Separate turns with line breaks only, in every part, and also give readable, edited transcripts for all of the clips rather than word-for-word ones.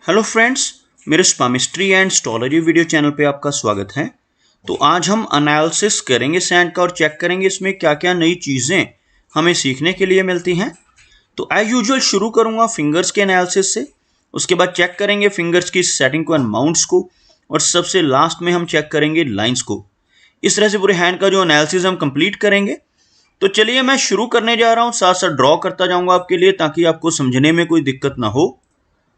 Hello friends, मेरे स्पामिस्ट्री and astrology video channel पे आपका स्वागत है। तो आज हम एनालिसिस करेंगे सैंड का और चेक करेंगे इसमें क्या क्या नई चीज़ें हमें सीखने के लिए मिलती हैं। तो एज यूजुअल शुरू करूंगा फिंगर्स के एनालिसिस से, उसके बाद चेक करेंगे फिंगर्स की सेटिंग को एंड माउंट्स को, और सबसे लास्ट में हम चेक करेंगे लाइन्स को। इस तरह से पूरे हैंड का जो एनालिसिस हम कंप्लीट करेंगे। तो चलिए मैं शुरू करने जा रहा हूँ, साथ साथ ड्रॉ करता जाऊँगा आपके लिए ताकि आपको समझने में कोई दिक्कत ना हो।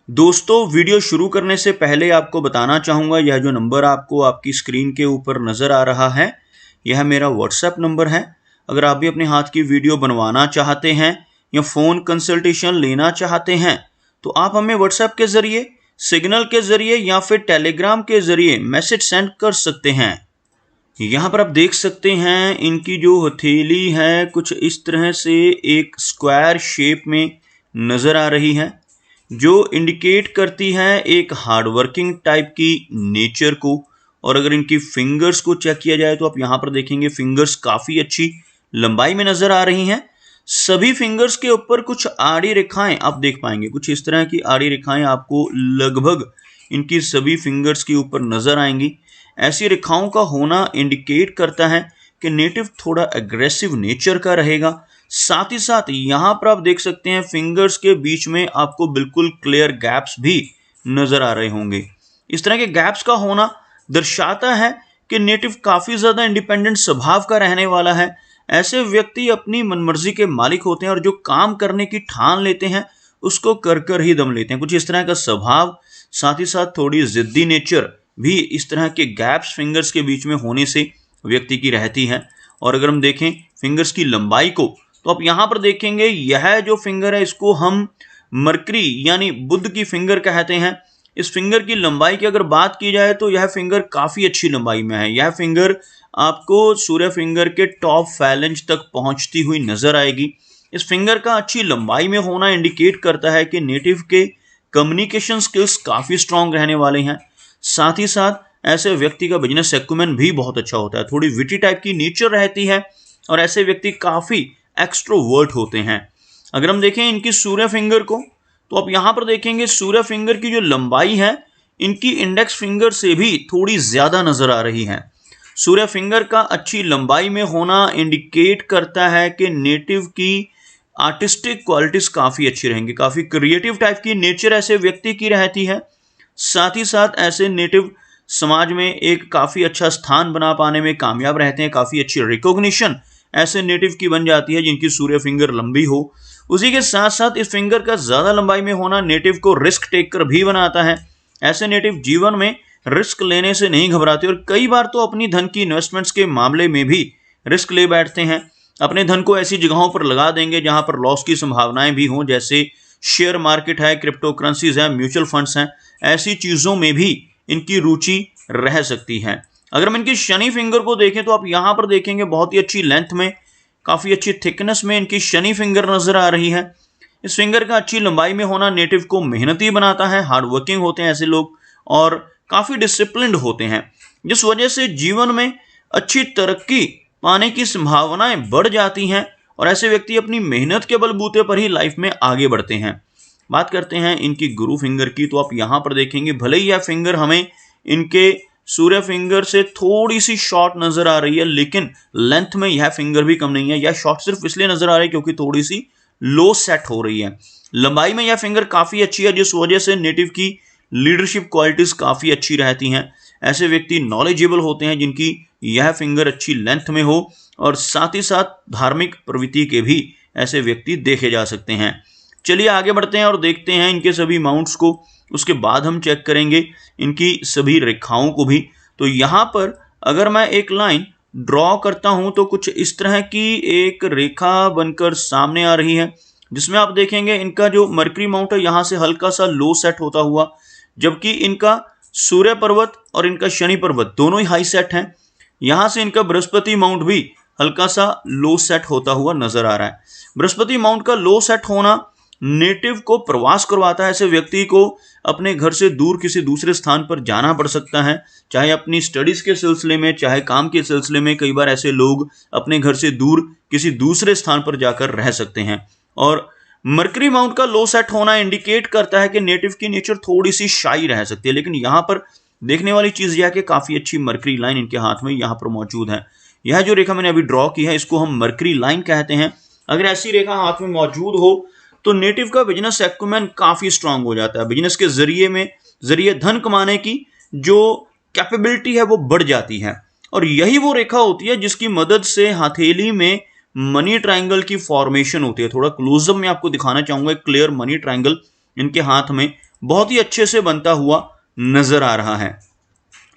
दोस्तों, वीडियो शुरू करने से पहले आपको बताना चाहूँगा, यह जो नंबर आपको आपकी स्क्रीन के ऊपर नज़र आ रहा है, यह मेरा व्हाट्सएप नंबर है। अगर आप भी अपने हाथ की वीडियो बनवाना चाहते हैं या फ़ोन कंसल्टेशन लेना चाहते हैं तो आप हमें व्हाट्सएप के ज़रिए, सिग्नल के ज़रिए या फिर टेलीग्राम के ज़रिए मैसेज सेंड कर सकते हैं। यहाँ पर आप देख सकते हैं इनकी जो हथेली है कुछ इस तरह से एक स्क्वायर शेप में नज़र आ रही है, जो इंडिकेट करती है एक हार्डवर्किंग टाइप की नेचर को। और अगर इनकी फिंगर्स को चेक किया जाए तो आप यहाँ पर देखेंगे फिंगर्स काफ़ी अच्छी लंबाई में नज़र आ रही हैं। सभी फिंगर्स के ऊपर कुछ आड़ी रेखाएं आप देख पाएंगे, कुछ इस तरह की आड़ी रेखाएं आपको लगभग इनकी सभी फिंगर्स के ऊपर नज़र आएंगी। ऐसी रेखाओं का होना इंडिकेट करता है कि नेटिव थोड़ा एग्रेसिव नेचर का रहेगा। साथ ही साथ यहाँ पर आप देख सकते हैं फिंगर्स के बीच में आपको बिल्कुल क्लियर गैप्स भी नज़र आ रहे होंगे। इस तरह के गैप्स का होना दर्शाता है कि नेटिव काफ़ी ज़्यादा इंडिपेंडेंट स्वभाव का रहने वाला है। ऐसे व्यक्ति अपनी मनमर्जी के मालिक होते हैं और जो काम करने की ठान लेते हैं उसको कर कर ही दम लेते हैं। कुछ इस तरह का स्वभाव, साथ ही साथ थोड़ी ज़िद्दी नेचर भी इस तरह के गैप्स फिंगर्स के बीच में होने से व्यक्ति की रहती है। और अगर हम देखें फिंगर्स की लंबाई को तो आप यहाँ पर देखेंगे यह जो फिंगर है इसको हम मरकरी यानी बुध की फिंगर कहते हैं। इस फिंगर की लंबाई की अगर बात की जाए तो यह फिंगर काफ़ी अच्छी लंबाई में है। यह फिंगर आपको सूर्य फिंगर के टॉप फैलेंज तक पहुँचती हुई नज़र आएगी। इस फिंगर का अच्छी लंबाई में होना इंडिकेट करता है कि नेटिव के कम्युनिकेशन स्किल्स काफ़ी स्ट्रांग रहने वाले हैं। साथ ही साथ ऐसे व्यक्ति का बिजनेस एक्यूमेन भी बहुत अच्छा होता है, थोड़ी विटी टाइप की नेचर रहती है और ऐसे व्यक्ति काफ़ी एक्सट्रोवर्ट होते हैं। अगर हम देखें इनकी सूर्य फिंगर को तो आप यहाँ पर देखेंगे सूर्य फिंगर की जो लंबाई है इनकी इंडेक्स फिंगर से भी थोड़ी ज़्यादा नज़र आ रही है। सूर्य फिंगर का अच्छी लंबाई में होना इंडिकेट करता है कि नेटिव की आर्टिस्टिक क्वालिटीज़ काफ़ी अच्छी रहेंगी, काफ़ी क्रिएटिव टाइप की नेचर ऐसे व्यक्ति की रहती है। साथ ही साथ ऐसे नेटिव समाज में एक काफ़ी अच्छा स्थान बना पाने में कामयाब रहते हैं, काफ़ी अच्छी रिकॉग्निशन ऐसे नेटिव की बन जाती है जिनकी सूर्य फिंगर लंबी हो। उसी के साथ साथ इस फिंगर का ज़्यादा लंबाई में होना नेटिव को रिस्क टेकर भी बनाता है। ऐसे नेटिव जीवन में रिस्क लेने से नहीं घबराते और कई बार तो अपनी धन की इन्वेस्टमेंट्स के मामले में भी रिस्क ले बैठते हैं। अपने धन को ऐसी जगहों पर लगा देंगे जहां पर लॉस की संभावनाएं भी हों, जैसे शेयर मार्केट है, क्रिप्टो करेंसीज है, म्यूचुअल फंड्स हैं। ऐसी चीज़ों में भी इनकी रुचि रह सकती है। अगर हम इनकी शनि फिंगर को देखें तो आप यहाँ पर देखेंगे बहुत ही अच्छी लेंथ में, काफ़ी अच्छी थिकनेस में इनकी शनि फिंगर नज़र आ रही है। इस फिंगर का अच्छी लंबाई में होना नेटिव को मेहनती बनाता है, हार्ड वर्किंग होते हैं ऐसे लोग और काफ़ी डिसिप्लिन्ड होते हैं, जिस वजह से जीवन में अच्छी तरक्की पाने की संभावनाएं बढ़ जाती हैं और ऐसे व्यक्ति अपनी मेहनत के बलबूते पर ही लाइफ में आगे बढ़ते हैं। बात करते हैं इनकी गुरु फिंगर की तो आप यहाँ पर देखेंगे भले ही यह फिंगर हमें इनके सूर्य फिंगर से थोड़ी सी शॉर्ट नज़र आ रही है, लेकिन लेंथ में यह फिंगर भी कम नहीं है। यह शॉर्ट सिर्फ इसलिए नज़र आ रही है क्योंकि थोड़ी सी लो सेट हो रही है। लंबाई में यह फिंगर काफ़ी अच्छी है, जिस वजह से नेटिव की लीडरशिप क्वालिटीज़ काफ़ी अच्छी रहती हैं। ऐसे व्यक्ति नॉलेजेबल होते हैं जिनकी यह फिंगर अच्छी लेंथ में हो और साथ ही साथ धार्मिक प्रवृत्ति के भी ऐसे व्यक्ति देखे जा सकते हैं। चलिए आगे बढ़ते हैं और देखते हैं इनके सभी माउंट्स को, उसके बाद हम चेक करेंगे इनकी सभी रेखाओं को भी। तो यहाँ पर अगर मैं एक लाइन ड्रॉ करता हूँ तो कुछ इस तरह की एक रेखा बनकर सामने आ रही है, जिसमें आप देखेंगे इनका जो मरकरी माउंट है यहाँ से हल्का सा लो सेट होता हुआ, जबकि इनका सूर्य पर्वत और इनका शनि पर्वत दोनों ही हाई सेट हैं। यहाँ से इनका बृहस्पति माउंट भी हल्का सा लो सेट होता हुआ नजर आ रहा है। बृहस्पति माउंट का लो सेट होना नेटिव को प्रवास करवाता है। ऐसे व्यक्ति को अपने घर से दूर किसी दूसरे स्थान पर जाना पड़ सकता है, चाहे अपनी स्टडीज़ के सिलसिले में, चाहे काम के सिलसिले में। कई बार ऐसे लोग अपने घर से दूर किसी दूसरे स्थान पर जाकर रह सकते हैं और मरकरी माउंट का लो सेट होना इंडिकेट करता है कि नेटिव की नेचर थोड़ी सी शाई रह सकती है, लेकिन यहां पर देखने वाली चीज यह है कि काफी अच्छी मरकरी लाइन इनके हाथ में यहां पर मौजूद है। यह जो रेखा मैंने अभी ड्रॉ की है इसको हम मरकरी लाइन कहते हैं। अगर ऐसी रेखा हाथ में मौजूद हो तो नेटिव का बिजनेस एक्यूमेन काफी स्ट्रांग हो जाता है। बिजनेस के जरिए धन कमाने की जो कैपेबिलिटी है वो बढ़ जाती है, और यही वो रेखा होती है जिसकी मदद से हथेली में मनी ट्रायंगल की फॉर्मेशन होती है। थोड़ा क्लोजअप में आपको दिखाना चाहूंगा, एक क्लियर मनी ट्रायंगल इनके हाथ में बहुत ही अच्छे से बनता हुआ नजर आ रहा है।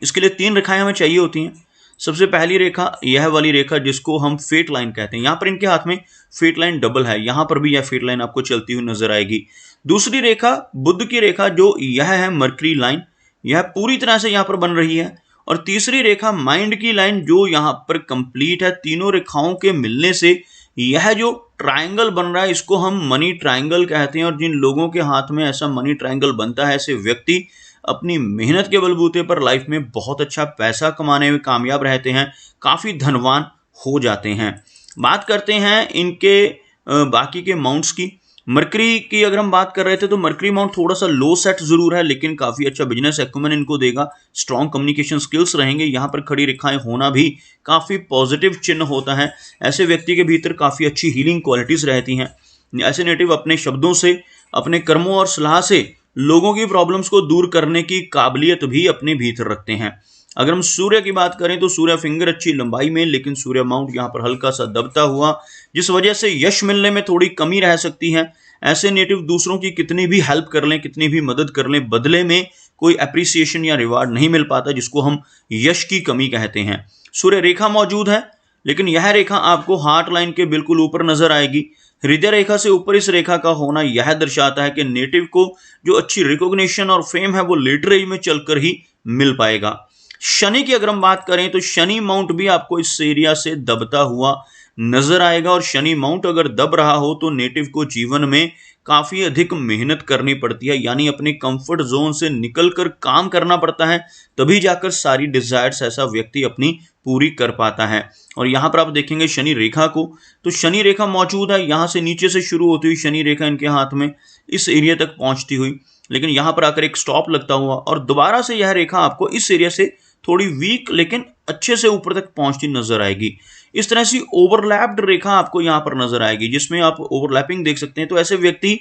इसके लिए 3 रेखाएं हमें चाहिए होती हैं। सबसे पहली रेखा यह वाली रेखा जिसको हम फेट लाइन कहते हैं। यहां पर इनके हाथ में फेट लाइन डबल है, यहां पर भी यह फेट लाइन आपको चलती हुई नजर आएगी। दूसरी रेखा बुध की रेखा जो यह है मरकरी लाइन, यह पूरी तरह से यहां पर बन रही है। और तीसरी रेखा माइंड की लाइन जो यहां पर कंप्लीट है। तीनों रेखाओं के मिलने से यह जो ट्रायंगल बन रहा है इसको हम मनी ट्रायंगल कहते हैं। और जिन लोगों के हाथ में ऐसा मनी ट्रायंगल बनता है, ऐसे व्यक्ति अपनी मेहनत के बलबूते पर लाइफ में बहुत अच्छा पैसा कमाने में कामयाब रहते हैं, काफी धनवान हो जाते हैं। बात करते हैं इनके बाकी के माउंट्स की। मरकरी की अगर हम बात कर रहे थे तो मरकरी माउंट थोड़ा सा लो सेट जरूर है, लेकिन काफी अच्छा बिजनेस एक्यूमेन इनको देगा, स्ट्रॉन्ग कम्युनिकेशन स्किल्स रहेंगे। यहाँ पर खड़ी रेखाएं होना भी काफी पॉजिटिव चिन्ह होता है। ऐसे व्यक्ति के भीतर काफी अच्छी हीलिंग क्वालिटीज रहती हैं। ऐसे नेटिव अपने शब्दों से, अपने कर्मों और सलाह से लोगों की प्रॉब्लम्स को दूर करने की काबिलियत भी अपने भीतर रखते हैं। अगर हम सूर्य की बात करें तो सूर्य फिंगर अच्छी लंबाई में, लेकिन सूर्य माउंट यहाँ पर हल्का सा दबता हुआ, जिस वजह से यश मिलने में थोड़ी कमी रह सकती है। ऐसे नेटिव दूसरों की कितनी भी हेल्प कर लें, कितनी भी मदद कर लें, बदले में कोई अप्रिसिएशन या रिवार्ड नहीं मिल पाता, जिसको हम यश की कमी कहते हैं। सूर्य रेखा मौजूद है, लेकिन यह रेखा आपको हार्ट लाइन के बिल्कुल ऊपर नजर आएगी। हृदय रेखा से ऊपर इस रेखा का होना यह दर्शाता है कि नेटिव को जो अच्छी रिकॉग्निशन और फेम है वो लेटर एज में चलकर ही मिल पाएगा। शनि की अगर हम बात करें तो शनि माउंट भी आपको इस एरिया से दबता हुआ नजर आएगा। और शनि माउंट अगर दब रहा हो तो नेटिव को जीवन में काफी अधिक मेहनत करनी पड़ती है, यानी अपने कंफर्ट जोन से निकलकर काम करना पड़ता है, तभी जाकर सारी डिजायर्स ऐसा व्यक्ति अपनी पूरी कर पाता है। और यहां पर आप देखेंगे शनि रेखा को, तो शनि रेखा मौजूद है, यहां से नीचे से शुरू होती हुई शनि रेखा इनके हाथ में इस एरिया तक पहुंचती हुई, लेकिन यहां पर आकर एक स्टॉप लगता हुआ और दोबारा से यह रेखा आपको इस एरिया से थोड़ी वीक लेकिन अच्छे से ऊपर तक पहुंचती नजर आएगी। इस तरह से ओवरलैप्ड रेखा आपको यहां पर नजर आएगी, जिसमें आप ओवरलैपिंग देख सकते हैं। तो ऐसे व्यक्ति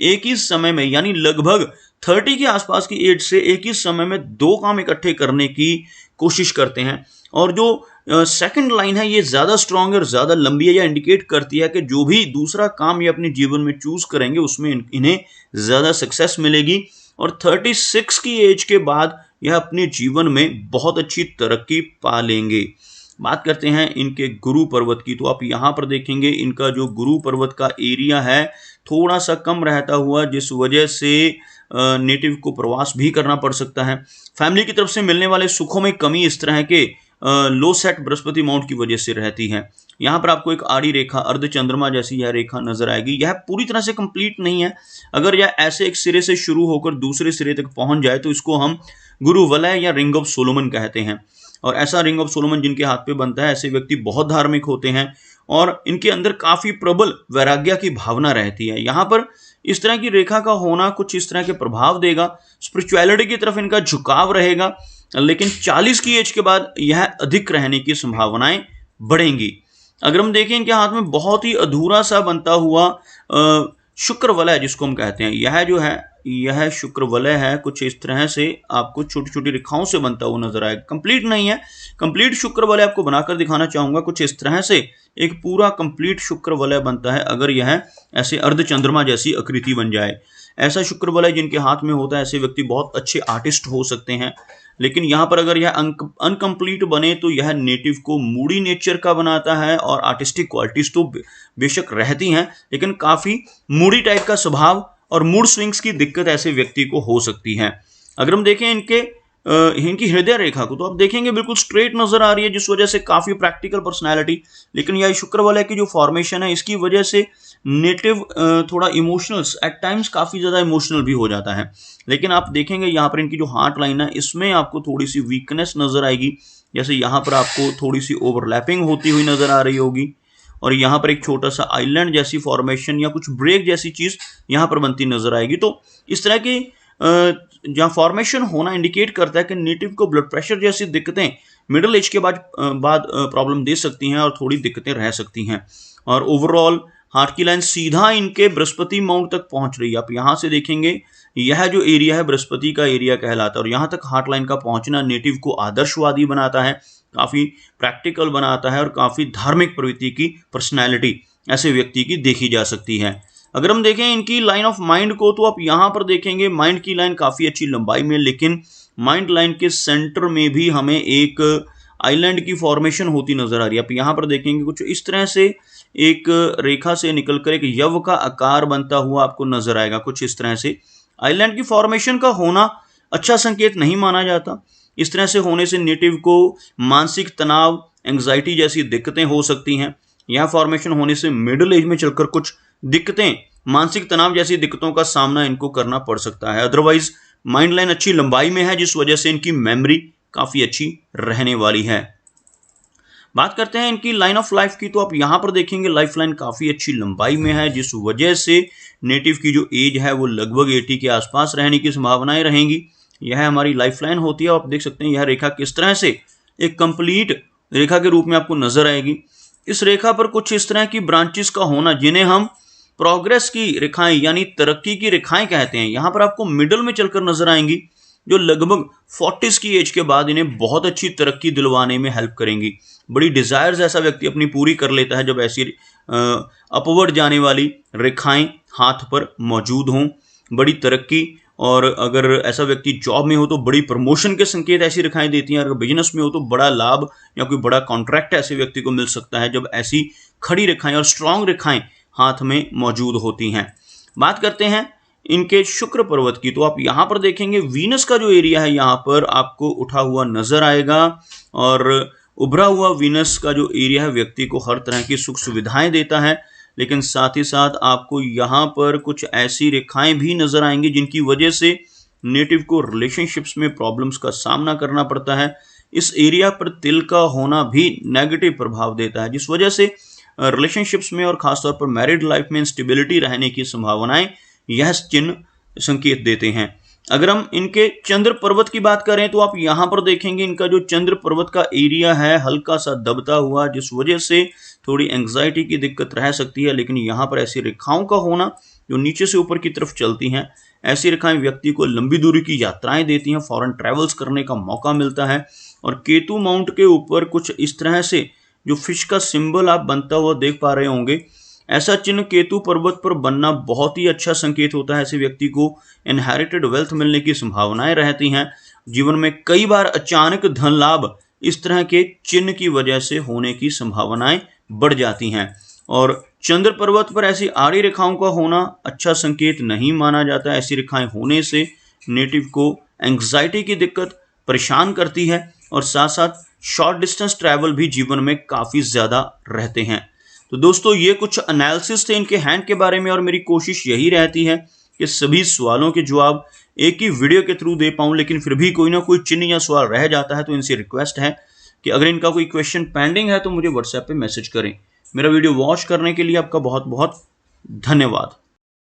एक ही समय में, यानी लगभग 30 के आसपास की एज से एक ही समय में 2 काम इकट्ठे करने की कोशिश करते हैं। और जो सेकंड लाइन है ये ज्यादा स्ट्रांग और ज्यादा लंबी है, यह इंडिकेट करती है कि जो भी दूसरा काम ये अपने जीवन में चूज करेंगे उसमें इन्हें ज्यादा सक्सेस मिलेगी। और 36 की एज के बाद यह अपने जीवन में बहुत अच्छी तरक्की पा लेंगे। बात करते हैं इनके गुरु पर्वत की, तो आप यहां पर देखेंगे इनका जो गुरु पर्वत का एरिया है थोड़ा सा कम रहता हुआ, जिस वजह से नेटिव को प्रवास भी करना पड़ सकता है। फैमिली की तरफ से मिलने वाले सुखों में कमी इस तरह के लो सेट बृहस्पति माउंट की वजह से रहती है। यहाँ पर आपको एक आड़ी रेखा, अर्ध चंद्रमा जैसी यह रेखा नजर आएगी। यह पूरी तरह से कंप्लीट नहीं है। अगर यह ऐसे एक सिरे से शुरू होकर दूसरे सिरे तक पहुंच जाए तो इसको हम गुरु वलय या रिंग ऑफ सोलोमन कहते हैं। और ऐसा रिंग ऑफ सोलोमन जिनके हाथ पे बनता है, ऐसे व्यक्ति बहुत धार्मिक होते हैं और इनके अंदर काफी प्रबल वैराग्य की भावना रहती है। यहाँ पर इस तरह की रेखा का होना कुछ इस तरह के प्रभाव देगा। स्पिरिचुअलिटी की तरफ इनका झुकाव रहेगा, लेकिन 40 की एज के बाद यह अधिक रहने की संभावनाएं बढ़ेंगी। अगर हम देखें इनके हाथ में बहुत ही अधूरा सा बनता हुआ शुक्र वलय जिसको हम कहते हैं, यह जो है यह शुक्र वलय है, कुछ इस तरह से आपको छोटी छोटी रेखाओं से बनता हुआ नजर आएगा। कंप्लीट नहीं है, कंप्लीट शुक्र वलय आपको बनाकर दिखाना चाहूंगा। कुछ इस तरह से एक पूरा कंप्लीट शुक्र वलय बनता है अगर यह ऐसे अर्ध चंद्रमा जैसी आकृति बन जाए। ऐसा शुक्र वलय जिनके हाथ में होता है ऐसे व्यक्ति बहुत अच्छे आर्टिस्ट हो सकते हैं। लेकिन यहाँ पर अगर यह अनकम्प्लीट बने तो यह नेटिव को मूडी नेचर का बनाता है, और आर्टिस्टिक क्वालिटीज तो बेशक रहती हैं, लेकिन काफी मूडी टाइप का स्वभाव और मूड स्विंग्स की दिक्कत ऐसे व्यक्ति को हो सकती है। अगर हम देखें इनकी हृदय रेखा को, तो आप देखेंगे बिल्कुल स्ट्रेट नजर आ रही है, जिस वजह से काफी प्रैक्टिकल पर्सनैलिटी। लेकिन यह शुक्र वलय की जो फॉर्मेशन है इसकी वजह से नेटिव थोड़ा इमोशनल्स एट टाइम्स काफी ज्यादा इमोशनल भी हो जाता है। लेकिन आप देखेंगे यहाँ पर इनकी जो हार्ट लाइन है इसमें आपको थोड़ी सी वीकनेस नजर आएगी, जैसे यहाँ पर आपको थोड़ी सी ओवरलैपिंग होती हुई नजर आ रही होगी। और यहाँ पर एक छोटा सा आइलैंड जैसी फॉर्मेशन या कुछ ब्रेक जैसी चीज यहाँ पर बनती नजर आएगी। तो इस तरह की जहाँ फॉर्मेशन होना इंडिकेट करता है कि नेटिव को ब्लड प्रेशर जैसी दिक्कतें मिडिल एज के बाद प्रॉब्लम दे सकती हैं और थोड़ी दिक्कतें रह सकती हैं। और ओवरऑल हार्ट की लाइन सीधा इनके बृहस्पति माउंट तक पहुंच रही है। आप यहाँ से देखेंगे यह जो एरिया है बृहस्पति का एरिया कहलाता है, और यहाँ तक हार्ट लाइन का पहुंचना नेटिव को आदर्शवादी बनाता है, काफी प्रैक्टिकल बनाता है और काफी धार्मिक प्रवृत्ति की पर्सनैलिटी ऐसे व्यक्ति की देखी जा सकती है। अगर हम देखें इनकी लाइन ऑफ माइंड को, तो आप यहाँ पर देखेंगे माइंड की लाइन काफी अच्छी लंबाई में, लेकिन माइंड लाइन के सेंटर में भी हमें एक आइलैंड की फॉर्मेशन होती नजर आ रही है। आप यहाँ पर देखेंगे कुछ इस तरह से एक रेखा से निकलकर एक यव का आकार बनता हुआ आपको नजर आएगा। कुछ इस तरह से आइलैंड की फॉर्मेशन का होना अच्छा संकेत नहीं माना जाता। इस तरह से होने से नेटिव को मानसिक तनाव, एंग्जाइटी जैसी दिक्कतें हो सकती हैं। यह फॉर्मेशन होने से मिडिल एज में चलकर कुछ दिक्कतें, मानसिक तनाव जैसी दिक्कतों का सामना इनको करना पड़ सकता है। अदरवाइज माइंड लाइन अच्छी लंबाई में है, जिस वजह से इनकी मेमोरी काफी अच्छी रहने वाली है। बात करते हैं इनकी लाइन ऑफ लाइफ की, तो आप यहाँ पर देखेंगे लाइफ लाइन काफी अच्छी लंबाई में है, जिस वजह से नेटिव की जो एज है वो लगभग 80 के आसपास रहने की संभावनाएं रहेंगी। यह हमारी लाइफ लाइन होती है। आप देख सकते हैं यह रेखा किस तरह से एक कंप्लीट रेखा के रूप में आपको नजर आएगी। इस रेखा पर कुछ इस तरह की ब्रांचेस का होना, जिन्हें हम प्रोग्रेस की रेखाएं यानी तरक्की की रेखाएं कहते हैं, यहाँ पर आपको मिडल में चलकर नजर आएंगी, जो लगभग 40s की एज के बाद इन्हें बहुत अच्छी तरक्की दिलवाने में हेल्प करेंगी। बड़ी डिजायर्स ऐसा व्यक्ति अपनी पूरी कर लेता है जब ऐसी अपवर्ड जाने वाली रेखाएं हाथ पर मौजूद हों। बड़ी तरक्की, और अगर ऐसा व्यक्ति जॉब में हो तो बड़ी प्रमोशन के संकेत ऐसी रेखाएं देती हैं। अगर बिजनेस में हो तो बड़ा लाभ या कोई बड़ा कॉन्ट्रैक्ट ऐसे व्यक्ति को मिल सकता है जब ऐसी खड़ी रेखाएं और स्ट्रांग रेखाएं हाथ में मौजूद होती हैं। बात करते हैं इनके शुक्र पर्वत की, तो आप यहाँ पर देखेंगे वीनस का जो एरिया है यहाँ पर आपको उठा हुआ नजर आएगा, और उभरा हुआ वीनस का जो एरिया है व्यक्ति को हर तरह की सुख सुविधाएं देता है, लेकिन साथ ही साथ आपको यहाँ पर कुछ ऐसी रेखाएं भी नजर आएंगी जिनकी वजह से नेटिव को रिलेशनशिप्स में प्रॉब्लम्स का सामना करना पड़ता है। इस एरिया पर तिल का होना भी नेगेटिव प्रभाव देता है, जिस वजह से रिलेशनशिप्स में और खासतौर पर मैरिड लाइफ में इंस्टेबिलिटी रहने की संभावनाएं यह चिन्ह संकेत देते हैं। अगर हम इनके चंद्र पर्वत की बात करें, तो आप यहाँ पर देखेंगे इनका जो चंद्र पर्वत का एरिया है हल्का सा दबता हुआ, जिस वजह से थोड़ी एंग्जाइटी की दिक्कत रह सकती है। लेकिन यहाँ पर ऐसी रेखाओं का होना जो नीचे से ऊपर की तरफ चलती हैं, ऐसी रेखाएं व्यक्ति को लंबी दूरी की यात्राएं देती हैं, फॉरेन ट्रैवल्स करने का मौका मिलता है। और केतु माउंट के ऊपर कुछ इस तरह से जो फिश का सिंबल आप बनता हुआ देख पा रहे होंगे, ऐसा चिन्ह केतु पर्वत पर बनना बहुत ही अच्छा संकेत होता है। ऐसे व्यक्ति को इनहेरिटेड वेल्थ मिलने की संभावनाएं रहती हैं। जीवन में कई बार अचानक धन लाभ इस तरह के चिन्ह की वजह से होने की संभावनाएं बढ़ जाती हैं। और चंद्र पर्वत पर ऐसी आड़ी रेखाओं का होना अच्छा संकेत नहीं माना जाता। ऐसी रेखाएं होने से नेटिव को एंग्जाइटी की दिक्कत परेशान करती है, और साथ साथ शॉर्ट डिस्टेंस ट्रैवल भी जीवन में काफ़ी ज़्यादा रहते हैं। तो दोस्तों ये कुछ एनालिसिस थे इनके हैंड के बारे में, और मेरी कोशिश यही रहती है कि सभी सवालों के जवाब एक ही वीडियो के थ्रू दे पाऊँ, लेकिन फिर भी कोई ना कोई चिन्ह या सवाल रह जाता है। तो इनसे रिक्वेस्ट है कि अगर इनका कोई क्वेश्चन पेंडिंग है तो मुझे व्हाट्सएप पे मैसेज करें। मेरा वीडियो वॉच करने के लिए आपका बहुत बहुत धन्यवाद।